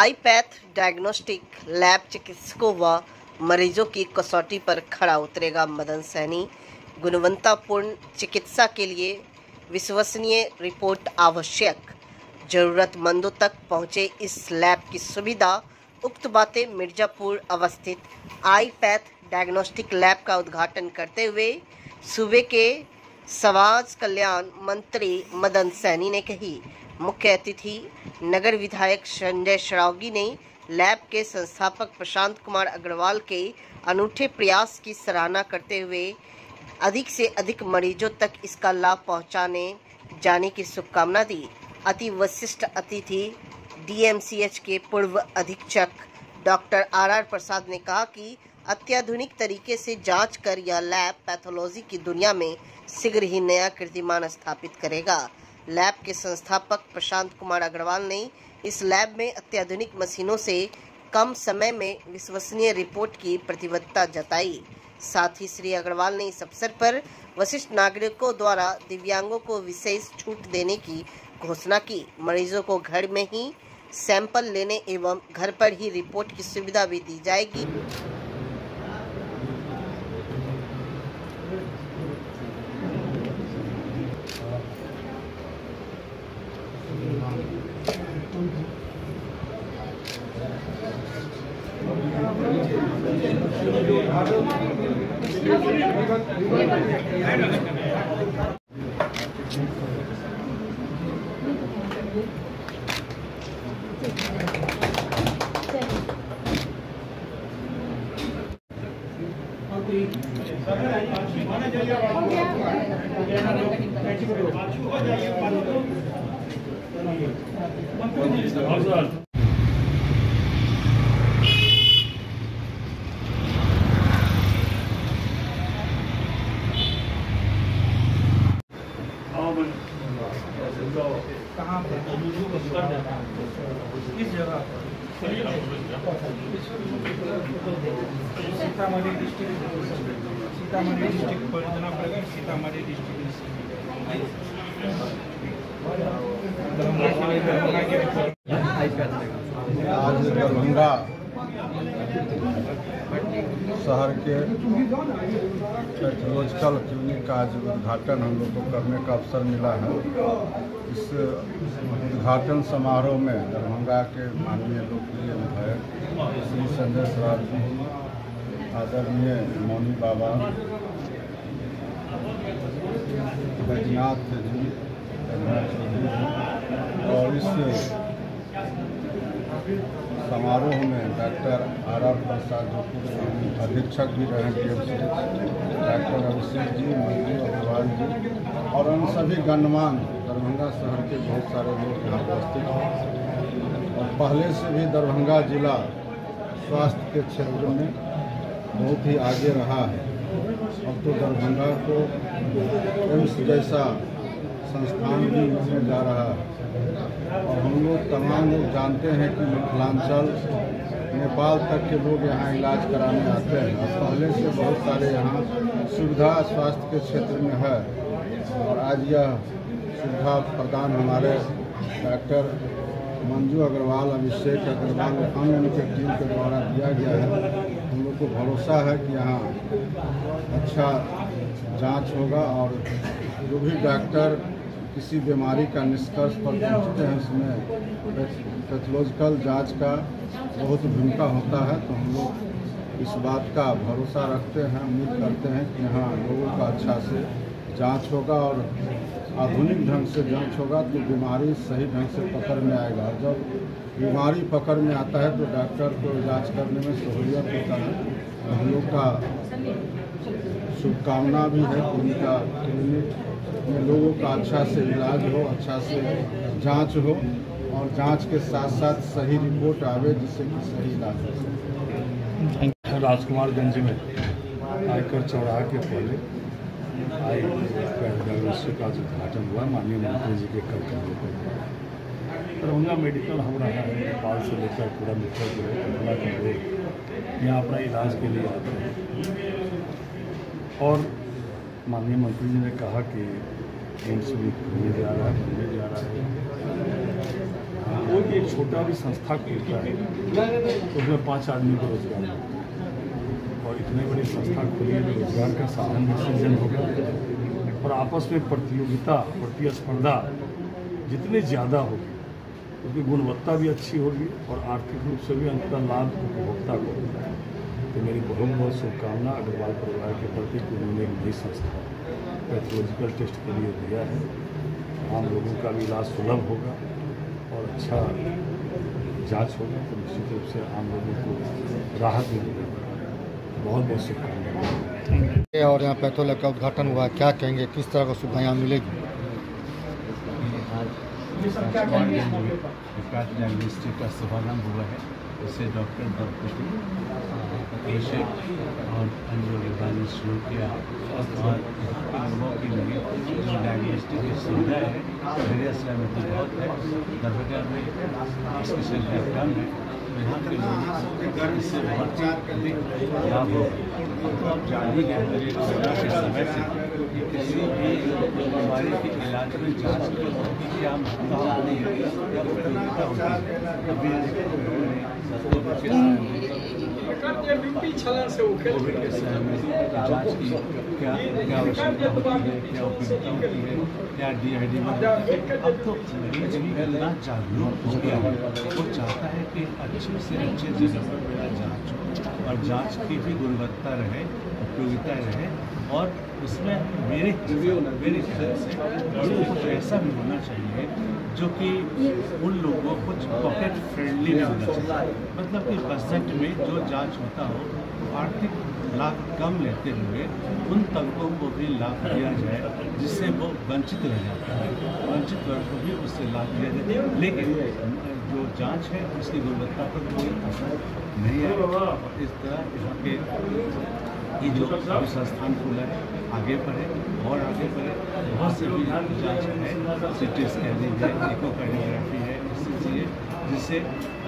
आईपैथ diagnostic lab चिकित्सकों व मरीजों की कसौटी पर खरा उतरेगा मदन सैनी। गुणवत्तापूर्ण चिकित्सा के लिए विश्वसनीय रिपोर्ट आवश्यक, जरूरतमंदों तक पहुंचे इस लैब की सुविधा। उक्त बातें मिर्जापुर अवस्थित आईपैथ डायग्नोस्टिक लैब का उद्घाटन करते हुए सूबे के समाज कल्याण मंत्री मदन सैनी ने कही। मुख्य अतिथि नगर विधायक संजय सरावगी ने लैब के संस्थापक प्रशांत कुमार अग्रवाल के अनूठे प्रयास की सराहना करते हुए अधिक से अधिक मरीजों तक इसका लाभ पहुंचाने जाने की शुभकामना दी। अति विशिष्ट अतिथि डीएमसीएच के पूर्व अधीक्षक डॉक्टर आर प्रसाद ने कहा कि अत्याधुनिक तरीके से जांच कर यह लैब पैथोलॉजी की दुनिया में शीघ्र ही नया कीर्तिमान स्थापित करेगा। लैब के संस्थापक प्रशांत कुमार अग्रवाल ने इस लैब में अत्याधुनिक मशीनों से कम समय में विश्वसनीय रिपोर्ट की प्रतिबद्धता जताई। साथ ही श्री अग्रवाल ने इस अवसर पर वरिष्ठ नागरिकों द्वारा दिव्यांगों को विशेष छूट देने की घोषणा की। मरीजों को घर में ही सैंपल लेने एवं घर पर ही रिपोर्ट की सुविधा भी दी जाएगी। कहाँ पर किस जगह सीतामढ़ी डिस्ट्रिक्ट पर जाना पड़ेगा। सीतामढ़ी डिस्ट्रिक्ट आज दरभंगा शहर के पैथोलॉजिकल क्लिनिक का आज उद्घाटन हम लोग को करने का अवसर मिला है। इस उद्घाटन समारोह में दरभंगा के माननीय लोकप्रिय विधायक श्री संजय सरावगी जी, आदरणीय मौनी बाबा, बैजनाथ जी, और इस समारोह में डॉक्टर आर प्रसाद जो अधीक्षक भी रहे डीएमसीएच, डॉक्टर अभिषेक जी, मंजू अग्रवाल जी और अन्य सभी गणमान्य दरभंगा शहर के बहुत सारे लोग यहाँ उपस्थित हैं। और पहले से भी दरभंगा जिला स्वास्थ्य के क्षेत्र में बहुत ही आगे रहा है। अब तो दरभंगा को एम्स जैसा संस्थान भी मिलने जा रहा है। और हम लोग तमाम लोग जानते हैं कि मिथिलांचल, नेपाल तक के लोग यहाँ इलाज कराने आते हैं। और पहले से बहुत सारे यहाँ सुविधा स्वास्थ्य के क्षेत्र में है। और आज यह सुविधा प्रदान हमारे डॉक्टर मंजू अग्रवाल, अभिषेक अग्रवाल, अन्य उनके टीम के द्वारा दिया गया है। हम लोग को भरोसा है कि यहाँ अच्छा जांच होगा और जो भी डॉक्टर किसी बीमारी का निष्कर्ष पर पहुँचते हैं उसमें पैथोलॉजिकल जांच का बहुत भूमिका होता है। तो हम लोग इस बात का भरोसा रखते हैं, उम्मीद करते हैं कि यहाँ लोगों का अच्छा से जांच होगा और आधुनिक ढंग से जांच होगा तो बीमारी सही ढंग से पकड़ में आएगा। जब बीमारी पकड़ में आता है तो डॉक्टर को इलाज करने में सहूलियत होता है। हम लोग का शुभकामना भी है कि उनका क्लिनिक में लोगों का अच्छा से इलाज हो, अच्छा से जांच हो और जांच के साथ साथ सही रिपोर्ट आवे जिससे कि सही इलाज हो। राजकुमारगंज में आयकर चौराहा के पहले डायग्नोस्टिक का उद्घाटन हुआ माननीय मंत्री जी के कार्यक्रम पर। दरभंगा मेडिकल हो रहा है। नेपाल से लेकर पूरा मिथिला के लोग यहाँ अपना इलाज के लिए आते हैं। और माननीय मंत्री जी ने कहा कि एम्स भी खुलने जा रहा है, बनने जा रहा है। कोई भी एक छोटा भी संस्था खुलता है तो उसमें 5 आदमी को रोजगार मिलता है, और इतनी बड़ी संस्था खुली है तो रोजगार का साधन भी सृजन होगा, और आपस में प्रतियोगिता प्रतिस्पर्धा जितनी ज़्यादा होगी उसकी गुणवत्ता भी अच्छी होगी और आर्थिक रूप से भी अंततः लाभ उपभोक्ता को होता है। तो मेरी बहुत बहुत शुभकामना अग्रवाल परिवार के प्रति कि उन्होंने एक नई संस्था पैथोलॉजिकल टेस्ट के लिए दिया है। आम लोगों का भी इलाज सुलभ होगा और अच्छा जांच होगा तो निश्चित रूप से आम लोगों को राहत मिलेगी। बहुत बहुत शुभकामनाएं। और यहाँ पैथोलॉजी का उद्घाटन हुआ, क्या कहेंगे, किस तरह की सुविधा यहाँ मिलेगी? विकास डायग्नोस्टिक का शुभारंभ हुआ है। इससे डॉक्टर दंपति पेशेंट और अन्य विभाग शुरू किया और लोगों के लिए जो डायग्नोस्टिक की सुविधा है मेरे असर में तो बहुत है। दरभंगा में स्पेशल लैब कम है, यहाँ के लोगों को इससे बहुत लाभ होगा। तो आप जान ही गए कोरोना के समय से किसी भी बीमारी के इलाज में जांच की क्या महत्ता होती है या प्राथमिकता होती है। अभी कोविड के समय में जांच की क्या क्या आवश्यकता होती है, क्या उपयोगिता होती है, क्या DID में। अब तो मरीज भी इतना जागरूक हो गया है, वो चाहता है कि अच्छे से अच्छे जगह पर मेरा जाँच हो और जाँच की भी गुणवत्ता रहे, उपयोगिता रहे, और उसमें मेरे ख्याल से कुछ ऐसा भी होना चाहिए जो कि उन लोगों को कुछ पॉकेट फ्रेंडली भी होना चाहिए। मतलब कि बजट में जो जांच होता हो, आर्थिक लाभ कम लेते हुए उन तबकों को भी लाभ दिया जाए जिससे वो वंचित रह जाता है, वंचित वर्ग को भी उससे लाभ दिया जाए। लेकिन जो जांच है उसकी गुणवत्ता पर कोई असर नहीं है। इस तरह यहाँ के ये जो संस्थान खुला है आगे बढ़े और आगे बढ़े। बहुत से भी जाँच है, CT स्कैनिंग है, इकोकार्डियोग्राफी है, ECG है, जिससे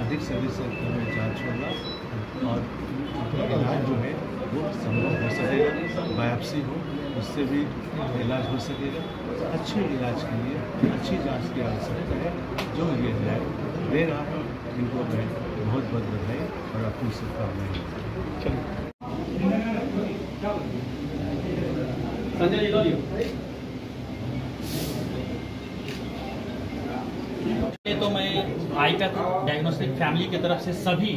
अधिक से अधिक संख्या में जाँच होगा और इलाज जो है वो संभव हो सकेगा। बायोप्सी हो उससे भी इलाज हो सकेगा। अच्छे इलाज के लिए अच्छी जाँच की आवश्यकता है। जो ये है दे रहा है, इनको मैं बहुत बहुत बधाई और अपनी शुभकामनाएं। तो मैं आईपैथ डायग्नोस्टिक फैमिली की तरफ से सभी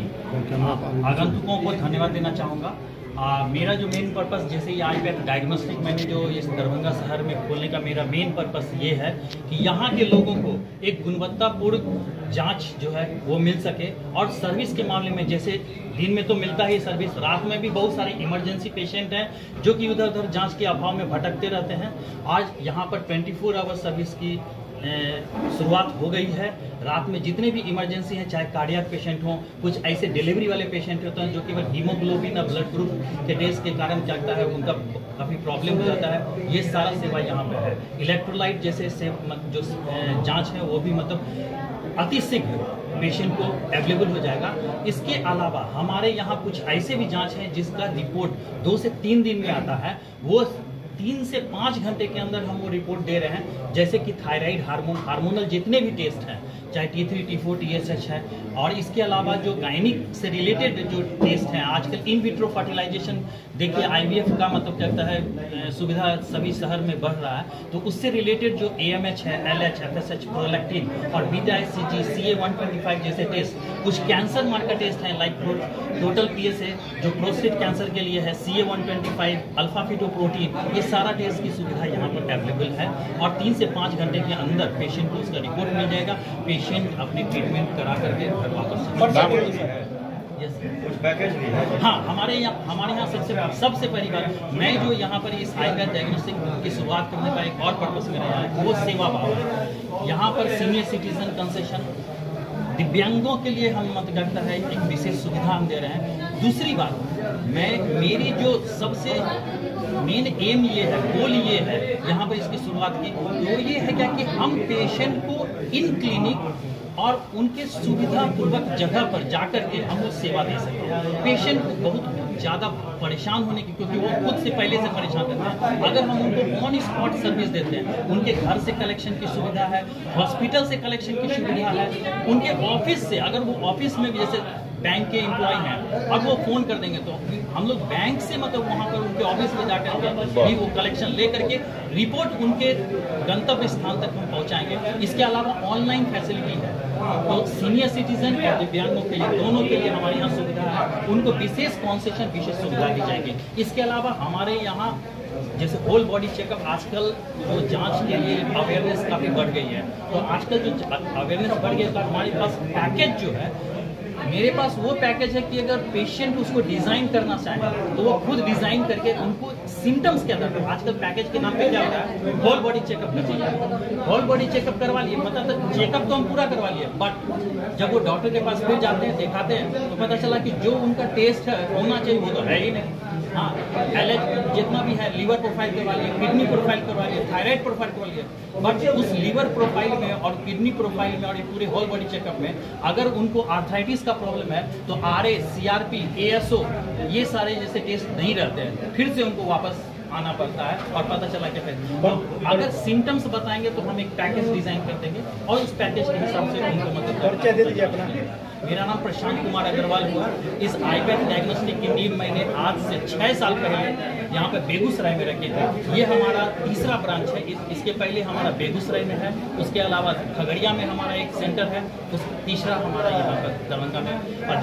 आगंतुकों को धन्यवाद देना चाहूँगा। मेरा जो मेन पर्पस, जैसे ये आईपैथ डायग्नोस्टिक मैंने जो इस दरभंगा शहर में खोलने का मेरा मेन पर्पस ये है कि यहाँ के लोगों को एक गुणवत्तापूर्ण जांच जो है वो मिल सके। और सर्विस के मामले में जैसे दिन में तो मिलता ही सर्विस, रात में भी बहुत सारे इमरजेंसी पेशेंट हैं जो कि उधर उधर जांच के अभाव में भटकते रहते हैं। आज यहाँ पर 24 आवर सर्विस की शुरुआत हो गई है। रात में जितने भी इमरजेंसी हैं, चाहे कार्डियक पेशेंट हों, कुछ ऐसे डिलीवरी वाले पेशेंट होते हैं जो कि हीमोग्लोबिन और ब्लड ग्रुप के टेस्ट के कारण क्या होता है उनका काफ़ी प्रॉब्लम हो जाता है। ये सारा सेवा यहाँ पे है। इलेक्ट्रोलाइट जैसे जो जांच है वो भी मतलब अति शीघ्र पेशेंट को अवेलेबल हो जाएगा। इसके अलावा हमारे यहाँ कुछ ऐसे भी जांच हैं जिसका रिपोर्ट 2 से 3 दिन में आता है। वो 3 से 5 घंटे के अंदर हम वो रिपोर्ट दे रहे हैं। जैसे कि थायराइड हार्मोनल जितने भी टेस्ट हैं, चाहे T3, T4, TSH है, और इसके अलावा जो गायनिक से रिलेटेड जो टेस्ट हैं, आजकल इन विट्रो फर्टिलाइजेशन देखिए IVF का मतलब क्या कहता है सुविधा सभी शहर में बढ़ रहा है, तो उससे रिलेटेड जो AMH है, LH, FSH, प्रोलैक्टिन और बीटा HCG, CA-125 जैसे टेस्ट, कुछ कैंसर मार्कर टेस्ट हैं लाइक टोटल PSA जो प्रोस्टेट कैंसर के लिए है, CA-125, अल्फा फिटोप्रोटीन, ये सारा टेस्ट की सुविधा यहाँ पर अवेलेबल है। और 3 से 5 घंटे के अंदर पेशेंट को उसका रिपोर्ट मिल जाएगा। पेशेंट अपनी ट्रीटमेंट करा करके घर वापस पैकेज भी है। हाँ, हमारे यहाँ सबसे पहली बात, मैं जो यहाँ पर इस आईपैथ डायग्नोस्टिक की शुरुआत करने का एक और पर्पस मेरा है वो सेवा भाव है। यहाँ पर सीनियर सिटीजन कंसेशन, दिव्यांगों के लिए हम मतलब करता है एक विशेष सुविधा हम दे रहे हैं। दूसरी बात, मेरी जो सबसे मेन एम ये है, गोल ये है यहाँ पर इसकी शुरुआत की, तो ये है क्या कि हम पेशेंट को इन क्लिनिक और उनके सुविधापूर्वक जगह पर जाकर के हम लोग सेवा दे सकते हैं। पेशेंट को बहुत ज़्यादा परेशान होने की, क्योंकि वो खुद से पहले से परेशान रहते हैं। अगर हम उनको ऑन स्पॉट सर्विस देते हैं, उनके घर से कलेक्शन की सुविधा है, हॉस्पिटल से कलेक्शन की सुविधा है, उनके ऑफिस से, अगर वो ऑफिस में भी जैसे बैंक के एम्प्लॉय हैं, अब वो फ़ोन कर देंगे तो हम लोग बैंक से मतलब वहाँ पर उनके ऑफिस में जाकर के भी वो कलेक्शन ले करके रिपोर्ट उनके गंतव्य स्थान तक हम पहुँचाएंगे। इसके अलावा ऑनलाइन फैसिलिटी है, तो सीनियर सिटीजन और दिव्यांगों के लिए, दोनों के लिए हमारे यहाँ सुविधा है। उनको विशेष कॉन्सेशन, विशेष सुविधा दी जाएगी। इसके अलावा हमारे यहाँ जैसे होल बॉडी चेकअप, आजकल जो जांच के लिए अवेयरनेस काफ़ी बढ़ गई है, तो आजकल जो अवेयरनेस बढ़ गई है तो हमारे पास पैकेज जो है, मेरे पास वो पैकेज है कि अगर पेशेंट उसको डिज़ाइन करना चाहे तो वो खुद डिज़ाइन करके उनको सिम्टम्स के आधार पर, आजकल पैकेज के नाम पे क्या होता है, होल बॉडी चेकअप करवाइए, होल बॉडी चेकअप करवा लिए, मतलब चेकअप तो हम पूरा करवा लिए, बट जब वो डॉक्टर के पास फिर जाते हैं, दिखाते हैं, तो पता चला कि जो उनका टेस्ट है होना चाहिए वो तो है ही नहीं। हाँ, एलएच जितना भी है, लीवर प्रोफाइल करवा लिए, किडनी प्रोफाइल करवा लिए, थायराइड प्रोफाइल करवा लिए, बट उस लीवर प्रोफाइल में और किडनी प्रोफाइल में और ये पूरे होल बॉडी चेकअप में अगर उनको आर्थराइटिस का प्रॉब्लम है तो RA, CRP, ASO ये सारे जैसे टेस्ट नहीं रहते हैं, फिर से उनको वापस आना पड़ता है और पता चला कि फिर अगर सिम्टम्स बताएंगे तो हम एक पैकेज डिजाइन कर देंगे और उस पैकेज के हिसाब से उनको मतलब। मेरा नाम प्रशांत कुमार अग्रवाल हुआ। इस आईपैथ डायग्नोस्टिक की टीम मैंने आज से 6 साल पहले यहाँ पे बेगूसराय में रखे थे। ये हमारा तीसरा ब्रांच है। इसके पहले हमारा बेगूसराय में है, उसके अलावा खगड़िया में हमारा एक सेंटर है, उस तीसरा हमारा यहाँ पर दरभंगा में। और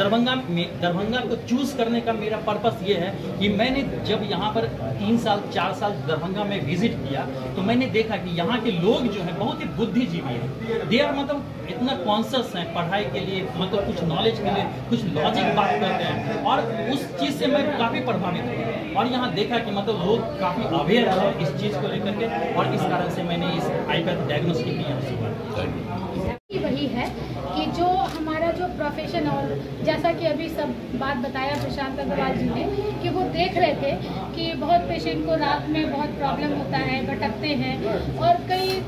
दरभंगा को चूज करने का मेरा पर्पस ये है कि मैंने जब यहाँ पर 3 साल 4 साल दरभंगा में विजिट किया तो मैंने देखा कि यहाँ के लोग जो है बहुत ही बुद्धिजीवी है। दे आर मतलब इतना कॉन्शियस है पढ़ाई के लिए, मतलब कुछ नॉलेज के लिए, कुछ लॉजिक बात करते हैं, और उस चीज़ से मैं काफ़ी प्रभावित हुआ और यहाँ देखा कि मतलब लोग काफ़ी अवेयर है इस चीज़ को लेकर के, और इस कारण से मैंने इस आईपैथ डायग्नोस्टिक की यहाँ से वही है कि जो हमारा जो प्रोफेशन, और जैसा कि अभी सब बात बताया प्रशांत अग्रवाल जी ने कि वो देख रहे थे कि बहुत पेशेंट को रात में बहुत प्रॉब्लम होता है, भटकते हैं और कई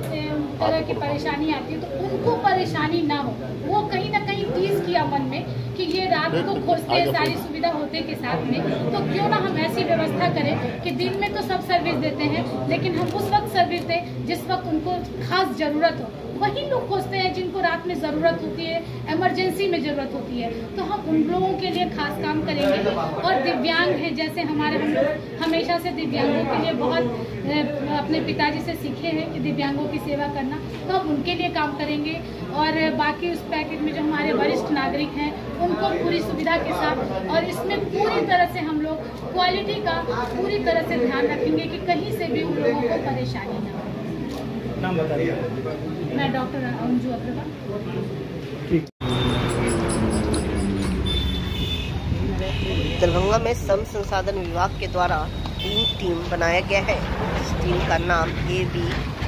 तरह की परेशानी आती है, तो उनको परेशानी ना हो, वो कहीं ना कहीं टीज किया मन में कि ये रात को खोजते हैं सारी सुविधा होते के साथ में, तो क्यों ना हम ऐसी व्यवस्था करें कि दिन में तो सब सर्विस देते हैं लेकिन हम उस वक्त सर्विस दें जिस वक्त उनको खास ज़रूरत हो। वही लोग खोजते हैं जिनको रात में ज़रूरत होती है, इमरजेंसी में ज़रूरत होती है, तो हम उन लोगों के लिए खास काम करेंगे। और दिव्यांग हैं, जैसे हम लोग हमेशा से दिव्यांगों के लिए बहुत अपने पिताजी से सीखे हैं कि दिव्यांगों की सेवा करना, तो हम उनके लिए काम करेंगे। और बाकी उस पैकेज में जो हमारे वरिष्ठ नागरिक हैं उनको पूरी सुविधा के साथ, और इसमें पूरी तरह से हम लोग क्वालिटी का पूरी तरह से ध्यान रखेंगे कि कहीं से भी उन लोगों को परेशानी ना हो। नाम बता दिया। मैं डॉक्टर अंजू अग्रवाल। दरभंगा में श्रम संसाधन विभाग के द्वारा टीम बनाया गया है। इस टीम का नाम A, B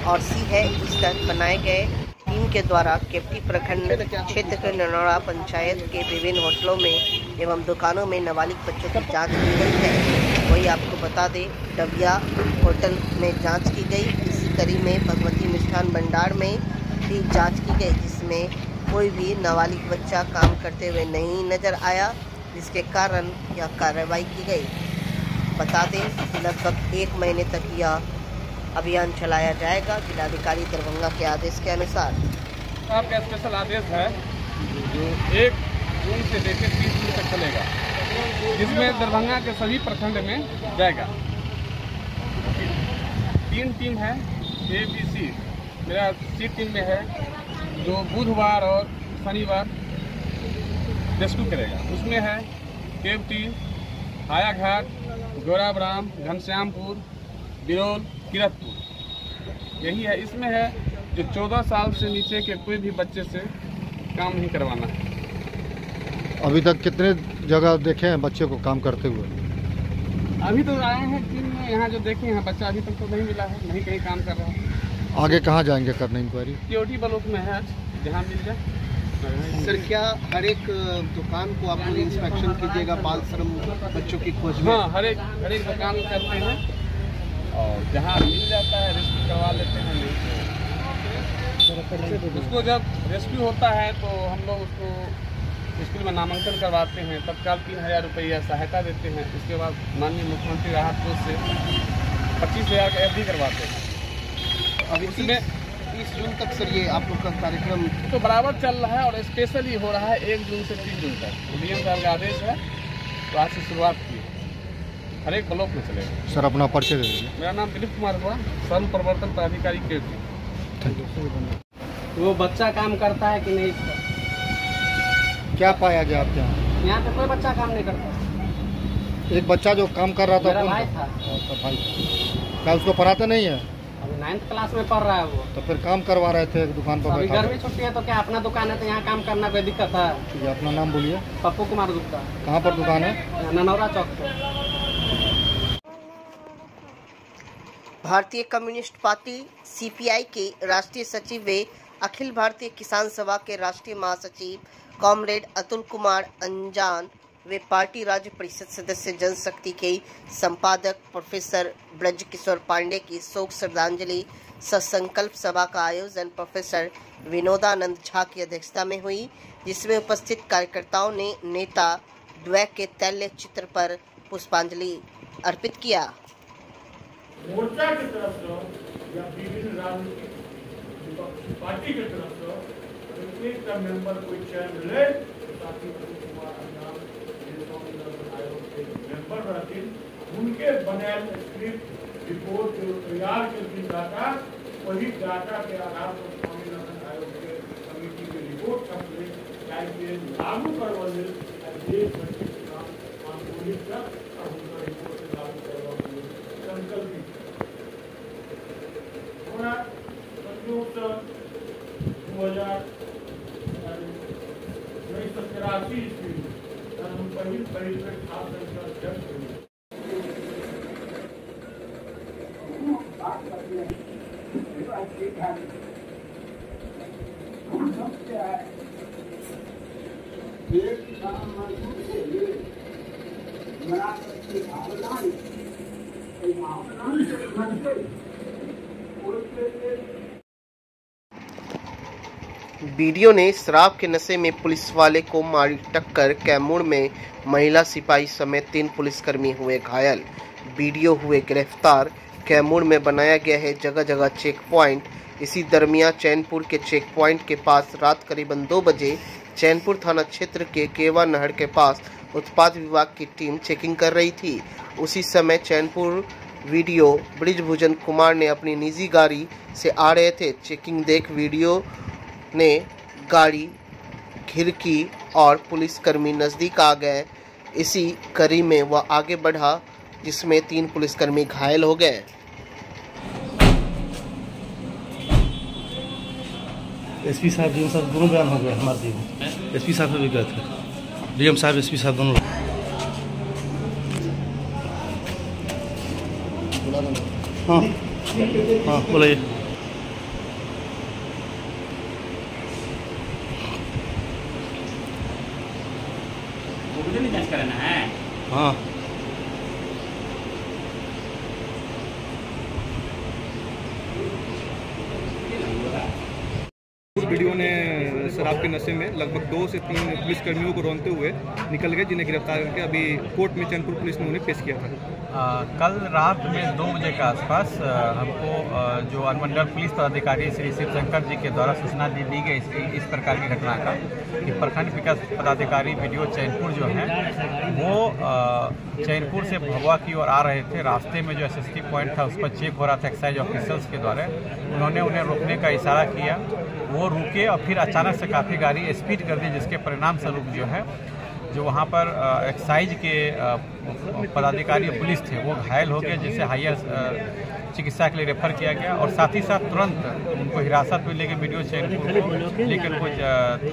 और C है। इस तहत बनाए गए टीम के द्वारा केवटी प्रखंड क्षेत्र के ननौरा पंचायत के विभिन्न होटलों में एवं दुकानों में नाबालिग बच्चों की जांच की गई है। वही आपको बता दें, डबिया होटल में जांच की गई। इसी कड़ी में भगवती मिष्ठान भंडार में भी जांच की गई, जिसमें कोई भी नाबालिग बच्चा काम करते हुए नहीं नजर आया, जिसके कारण यह कार्रवाई की गई। बता दें, लगभग 1 महीने तक यह अभियान चलाया जाएगा जिलाधिकारी दरभंगा के आदेश के अनुसार। आपका स्पेशल आदेश है जो 1 जून से लेकर 30 जून तक चलेगा, जिसमें दरभंगा के सभी प्रखंड में जाएगा। 3 टीम है, A, B, C। मेरा C टीम में है जो बुधवार और शनिवार रेस्क्यू करेगा। उसमें है केवटी, हायाघाट, गौराब्राम, घनश्यामपुर, बिरोल, किरतपुर, यही है। इसमें है जो 14 साल से नीचे के कोई भी बच्चे से काम नहीं करवाना है। अभी तक कितने जगह देखे हैं बच्चे को काम करते हुए? अभी तो आए हैं टीम में, यहाँ जो देखे हैं बच्चा अभी तक तो नहीं मिला है, नहीं कहीं काम कर रहा है। आगे कहाँ जाएंगे करने इंक्वायरी? केवटी ब्लॉक में है, जहाँ मिल जाए। सर, क्या हर एक दुकान को आप इंस्पेक्शन कीजिएगा बाल श्रम बच्चों की खोज में? हाँ, हर एक दुकान करते हैं और जहाँ मिल जाता है रेस्क्यू करवा लेते हैं। उसको जब रेस्क्यू होता है तो हम लोग उसको स्कूल में नामांकन करवाते हैं, तत्काल 3000 रुपया सहायता देते हैं। उसके बाद माननीय मुख्यमंत्री राहत कोष से 25,000 का FD करवाते हैं। अब इसमें 30 जून तक सर ये आप लोग का कार्यक्रम तो बराबर चल रहा है और स्पेशली हो रहा है 1 जून से 30 जून तक। डीएम साहब का आदेश है, तो आज से शुरुआत की, हर एक ब्लॉक में चलेगा। सर अपना परिचय दे दीजिए। मेरा नाम दिलीप कुमार हुआ, श्रम प्रवर्तन पदाधिकारी केवटी। वो बच्चा काम करता है कि नहीं? क्या पाया गया आपके यहाँ? यहाँ पे कोई बच्चा काम नहीं करता। एक बच्चा जो काम कर रहा था मेरा कौन भाई था? था। अच्छा, भाई। क्या उसको पढ़ाते नहीं है? अभी 9th क्लास में पढ़ रहा है वो। तो फिर काम करवा रहे थे दुकान पर अभी बैठा? गर्मी छुट्टी है तो क्या अपना दुकान है तो यहाँ काम करना कोई दिक्कत है? ठीक है, अपना नाम बोलिए। पप्पू कुमार गुप्ता। कहाँ पर दुकान है? ननौरा चौक पे। भारतीय कम्युनिस्ट पार्टी CPI के राष्ट्रीय सचिव व अखिल भारतीय किसान सभा के राष्ट्रीय महासचिव कॉमरेड अतुल कुमार अंजान वे पार्टी राज्य परिषद सदस्य जनशक्ति के संपादक प्रोफेसर ब्रज किशोर पांडे की शोक श्रद्धांजलि सत्संकल्प सभा का आयोजन प्रोफेसर विनोदानंद झा की अध्यक्षता में हुई, जिसमें उपस्थित कार्यकर्ताओं ने नेता द्वय के तैल्य चित्र पर पुष्पांजलि अर्पित किया। मोर्चा की तरफ से या विभिन्न राजनीतिक पार्टी की तरफ से एक मेंबर कोई चयन मिले ताकि कुमार अंजान आयोग के मेंबर रहते उनके बनाए स्क्रिप्ट रिपोर्ट जो तैयार करती डाटा वही डाटा के आधार पर स्वामीनाथन आयोग के समिति की रिपोर्ट करके लागू करवाने देश भर के चुनाव आंदोलित कर उनका रिपोर्ट से लागू करवाने संकल्पित संयुक्त 1983 ईस्वी हम पहली परिषद खास अध्यक्ष हुए। वीडियो ने शराब के नशे में पुलिस वाले को मारी टक्कर। कैमूर में महिला सिपाही समेत 3 पुलिसकर्मी हुए घायल। वीडियो हुए गिरफ्तार। कैमूर में बनाया गया है जगह जगह चेक पॉइंट। इसी दरमियान चैनपुर के चेक पॉइंट के पास रात करीबन 2 बजे चैनपुर थाना क्षेत्र के केवा नहर के पास उत्पाद विभाग की टीम चेकिंग कर रही थी। उसी समय चैनपुर वीडियो ब्रिजभूषण कुमार ने अपनी निजी गाड़ी से आ रहे थे। चेकिंग देख वीडियो ने गाड़ी खिड़की और पुलिसकर्मी नजदीक आ गए। इसी कड़ी में वह आगे बढ़ा, जिसमें 3 पुलिसकर्मी घायल हो गए। एसपी साहब डीएम साहब दोनों बयान हो गए हमारे टीम। एसपी साहब भी गए थे, डीएम साहब एसपी साहब दोनों। हाँ हाँ बोलिए। जांच कराना है। हाँ वीडियो ने शराब के नशे में लगभग 2 से 3 पुलिसकर्मियों को रोनते हुए निकल गए, जिन्हें गिरफ्तार करके अभी कोर्ट में चैनपुर पुलिस ने उन्हें पेश किया था। कल रात में 2 बजे के आसपास हमको जो अनुमंडल पुलिस पदाधिकारी श्री शिवशंकर जी के द्वारा सूचना दी गई इस प्रकार की घटना का कि प्रखंड विकास पदाधिकारी वीडियो चैनपुर जो हैं वो चैनपुर से भगवा की ओर आ रहे थे। रास्ते में जो एसएसटी पॉइंट था उस पर चेक हो रहा था एक्साइज ऑफिसर्स के द्वारा। उन्होंने उन्हें रोकने का इशारा किया, वो रुके और फिर अचानक से काफ़ी गाड़ी स्पीड कर दी, जिसके परिणाम स्वरूप जो है जो वहाँ पर एक्साइज के पदाधिकारी पुलिस थे वो घायल हो गए, जिसे हायर चिकित्सा के लिए रेफर किया गया और साथ ही साथ तुरंत उनको हिरासत में लेकर वीडियो चैनपुर को लेकर उनको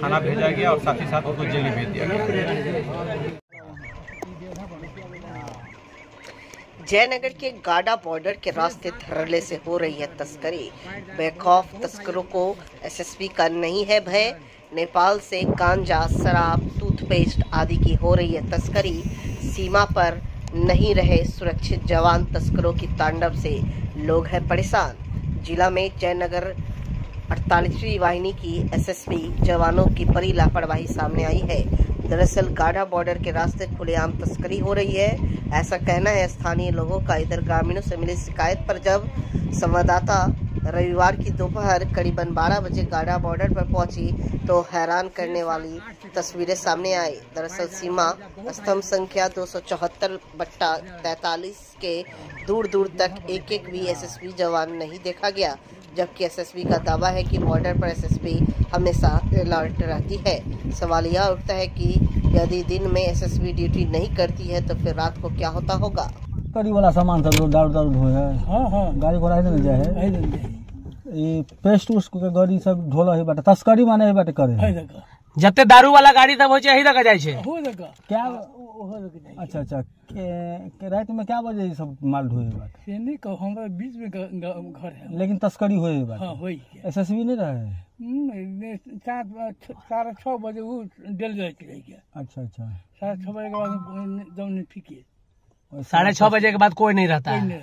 थाना भेजा गया और साथ ही साथ उनको जेल भेज दिया गया। जयनगर के गाडा बॉर्डर के रास्ते धरले से हो रही है तस्करी। बेखौफ तस्करों को एसएसपी का नहीं है भय। नेपाल से गांजा, शराब, टूथपेस्ट आदि की हो रही है तस्करी। सीमा पर नहीं रहे सुरक्षित जवान, तस्करों की तांडव से लोग हैं परेशान। जिला में जयनगर 48वीं वाहिनी की एसएसबी जवानों की बड़ी लापरवाही सामने आई है। दरअसल गाढ़ा बॉर्डर के रास्ते खुलेआम तस्करी हो रही है, ऐसा कहना है स्थानीय लोगों का। इधर ग्रामीणों से मिली शिकायत पर जब संवाददाता रविवार की दोपहर करीबन 12 बजे गाढ़ा बॉर्डर पर पहुंची तो हैरान करने वाली तस्वीरें सामने आई। दरअसल सीमा स्तंभ संख्या 274/43 के दूर दूर तक एक भी एसएसबी जवान नहीं देखा गया, जबकि एसएसबी का दावा है कि बॉर्डर पर एसएसबी हमेशा अलर्ट रहती है। सवाल यह उठता है कि यदि दिन में एसएसबी ड्यूटी नहीं करती है तो फिर रात को क्या होता होगा। गाड़ी वाला सामान सब दारू ढोए है। हाँ गाड़ी घोड़ा है जाए है ये पेस्ट उसको के गाड़ी सब ढोला है बाटे तस्करी माने है बाटे करे जते दारू वाला गाड़ी तब हो छै एही तक जाय छै क्या। अच्छा के रात में क्या बजे सब माल ढोए बाटे से नहीं कहो हमरा बीच में घर है लेकिन तस्करी होए बाटे। हां होई एसएसबी नहीं रहे 6:30 बजे वो डेल जाय छै। अच्छा 6:30 बजे के बाद जौन फीके 6:30 बजे के बाद कोई नहीं रहता है,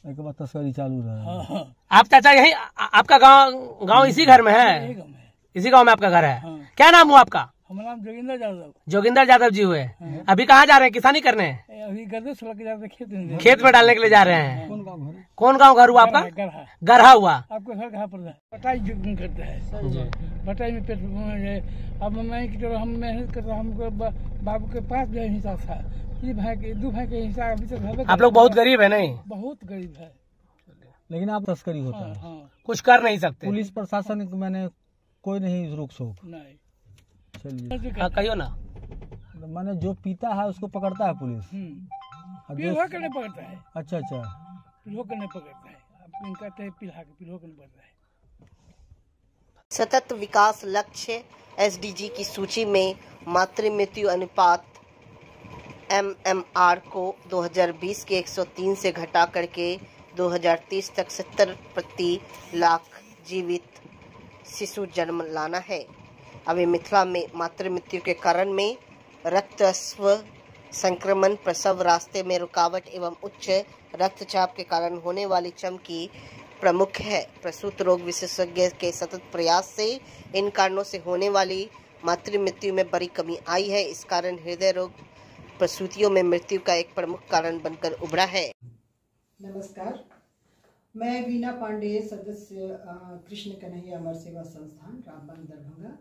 एक बार तस्करी चालू रहा। हाँ। आप चाचा यही आपका गांव इसी घर में है? इसी गांव में आपका घर है? क्या नाम हुआ आपका? हमारा नाम जोगिंदर यादव। जोगिंदर यादव जी हुए। अभी कहाँ जा रहे हैं? किसानी करने? अभी गर्दश लग जा रहे खेत में डालने के लिए जा रहे हैं। कौन गाँव घर हुआ आपका? गरहा हुआ। आपका घर कहाँ पर है? बटाई करता है, बटाई में पेट अब मैं हम मेहनत कर रहा, हमको बाबू के पास जो हिसाब था दो भाई के हिसाब अभी तक। आप लोग बहुत गरीब है? नहीं बहुत गरीब है, लेकिन आप तस्करी होता है। कुछ कर नहीं सकते। पुलिस प्रशासन मैंने कोई नहीं रोक सोक नहीं। चलिए कहियो ना, मैंने जो पीता है उसको पकड़ता है पुलिस। पिलहो के नहीं पकड़ता है। अच्छा पिलहो के नहीं पकड़ता है, इनका पिलहो के नहीं पकड़ता है। सतत विकास लक्ष्य एसडीजी की सूची में मातृ मृत्यु अनुपात MMR को 2020 के 103 से घटा करके 2030 तक 70 प्रति लाख जीवित शिशु जन्म लाना है। अभी मिथिला में मातृ मृत्यु के कारण में रक्तस्व संक्रमण, प्रसव रास्ते में रुकावट एवं उच्च रक्तचाप के कारण होने वाली चमकी प्रमुख है। प्रसूत रोग विशेषज्ञ के सतत प्रयास से इन कारणों से होने वाली मातृ मृत्यु में बड़ी कमी आई है। इस कारण हृदय रोग प्रसूतियों में मृत्यु का एक प्रमुख कारण बनकर उभरा है। नमस्कार, मैं वीना पांडे, सदस्य कृष्ण कन्हैया अमर सेवा संस्थान रामबन दरभंगा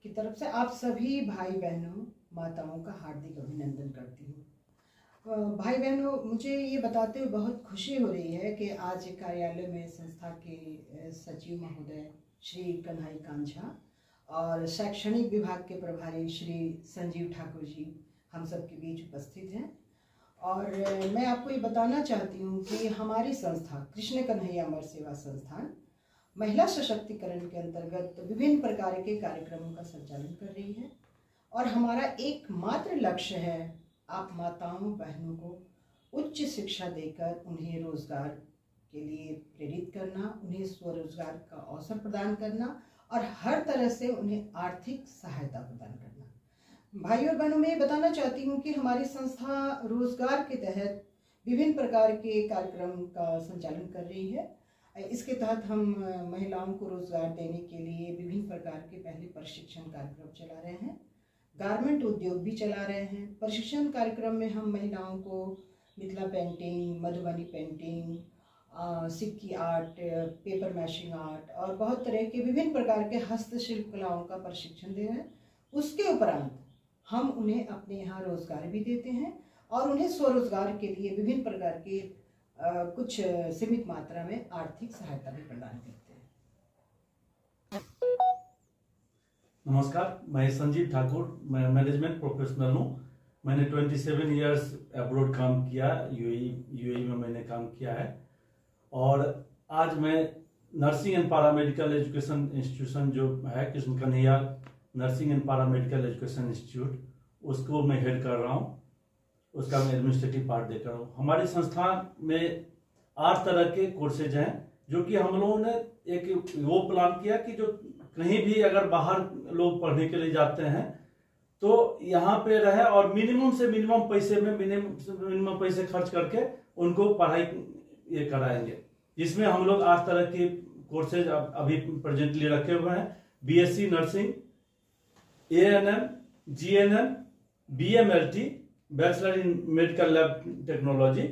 की तरफ से आप सभी भाई बहनों माताओं का हार्दिक अभिनंदन करती हूँ। भाई बहनों, मुझे ये बताते हुए बहुत खुशी हो रही है कि आज कार्यालय में संस्था के सचिव महोदय श्री कन्हई कांझा और शैक्षणिक विभाग के प्रभारी श्री संजीव ठाकुर जी हम सब के बीच उपस्थित हैं। और मैं आपको ये बताना चाहती हूँ कि हमारी संस्था कृष्ण कन्हैया अमर सेवा संस्थान महिला सशक्तिकरण के अंतर्गत विभिन्न प्रकार के कार्यक्रमों का संचालन कर रही है। और हमारा एकमात्र लक्ष्य है आप माताओं बहनों को उच्च शिक्षा देकर उन्हें रोजगार के लिए प्रेरित करना, उन्हें स्वरोजगार का अवसर प्रदान करना और हर तरह से उन्हें आर्थिक सहायता प्रदान करना। भाइयों और बहनों, मैं ये बताना चाहती हूँ कि हमारी संस्था रोजगार के तहत विभिन्न प्रकार के कार्यक्रम का संचालन कर रही है। इसके तहत हम महिलाओं को रोजगार देने के लिए विभिन्न प्रकार के पहले प्रशिक्षण कार्यक्रम चला रहे हैं, गारमेंट उद्योग भी चला रहे हैं। प्रशिक्षण कार्यक्रम में हम महिलाओं को मिथिला पेंटिंग, मधुबनी पेंटिंग, सिक्की आर्ट, पेपर मैशिंग आर्ट और बहुत तरह के विभिन्न प्रकार के हस्तशिल्प कलाओं का प्रशिक्षण दे रहे हैं। उसके उपरांत हम उन्हें अपने यहाँ रोजगार भी देते हैं और उन्हें स्वरोजगार के लिए विभिन्न प्रकार के कुछ सीमित मात्रा में आर्थिक सहायता भी प्रदान करते हैं। नमस्कार, मैं संजीव ठाकुर, मैं मैनेजमेंट प्रोफेशनल हूँ। मैंने 27 इयर्स अब्रॉड काम किया, यूएई में मैंने काम किया है। और आज मैं nursing and paramedical education institution जो है Krishna Kanhaiya nursing and paramedical education institute, उसको मैं हेड कर रहा हूँ। उसका मैं एडमिनिस्ट्रेटिव पार्ट देख रहा हूँ। हमारी संस्था में 8 तरह के कोर्सेज हैं जो कि हम लोगों ने एक वो प्लान किया कि जो कहीं भी अगर बाहर लोग पढ़ने के लिए जाते हैं तो यहाँ पे रहे और मिनिमम से मिनिमम पैसे में मिनिमम पैसे खर्च करके उनको पढ़ाई ये कराएंगे, जिसमें हम लोग 8 तरह के कोर्सेज अभी प्रेजेंटली रखे हुए हैं। BSc nursing, ANM, GNM, BMLT bachelor in medical lab technology,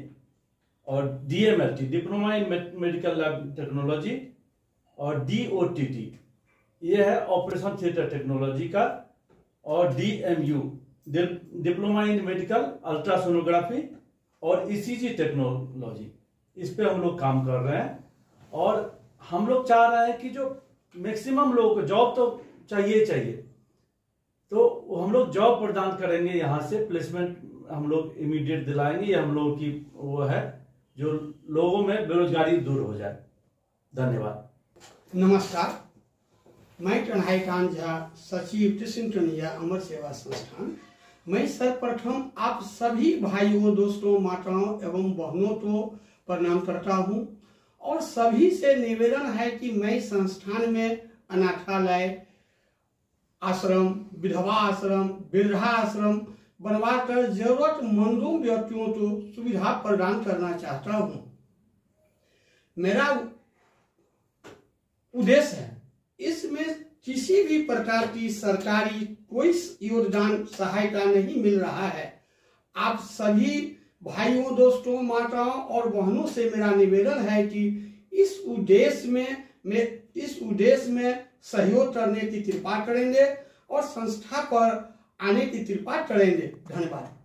और DMLT diploma in medical lab technology, और डीओटीटी ये है ऑपरेशन थिएटर टेक्नोलॉजी का, और DMU diploma in medical ultrasonography और ईसीजी टेक्नोलॉजी, इस पे हम लोग काम कर रहे हैं। और हम लोग चाह रहे हैं कि जो मैक्सिमम लोगों को जॉब तो चाहिए, तो हम लोग जॉब प्रदान करेंगे, यहाँ से प्लेसमेंट हम लोग इमीडिएट दिलाएंगे। ये हम लोगों की वो है जो लोगों में बेरोजगारी दूर हो जाए। धन्यवाद। नमस्कार, मैं कन्हैया झा, सचिव कृष्ण कन्हैया अमर सेवा संस्थान। मैं सर्वप्रथम आप सभी भाइयों, दोस्तों, माताओं एवं बहनों को प्रणाम करता हूं, और सभी से निवेदन है कि मैं संस्थान में अनाथालय, आश्रम, विधवा आश्रम, वृद्धा आश्रम बनवाकर जरूरतमंदों व्यक्तियों को सुविधा प्रदान करना चाहता हूं। मेरा उद्देश्य है, इसमें किसी भी प्रकार की सरकारी कोई योगदान सहायता नहीं मिल रहा है। आप सभी भाइयों, दोस्तों, माताओं और बहनों से मेरा निवेदन है कि इस उद्देश्य में सहयोग करने की कृपा करेंगे और संस्था पर आने की कृपा करेंगे। धन्यवाद।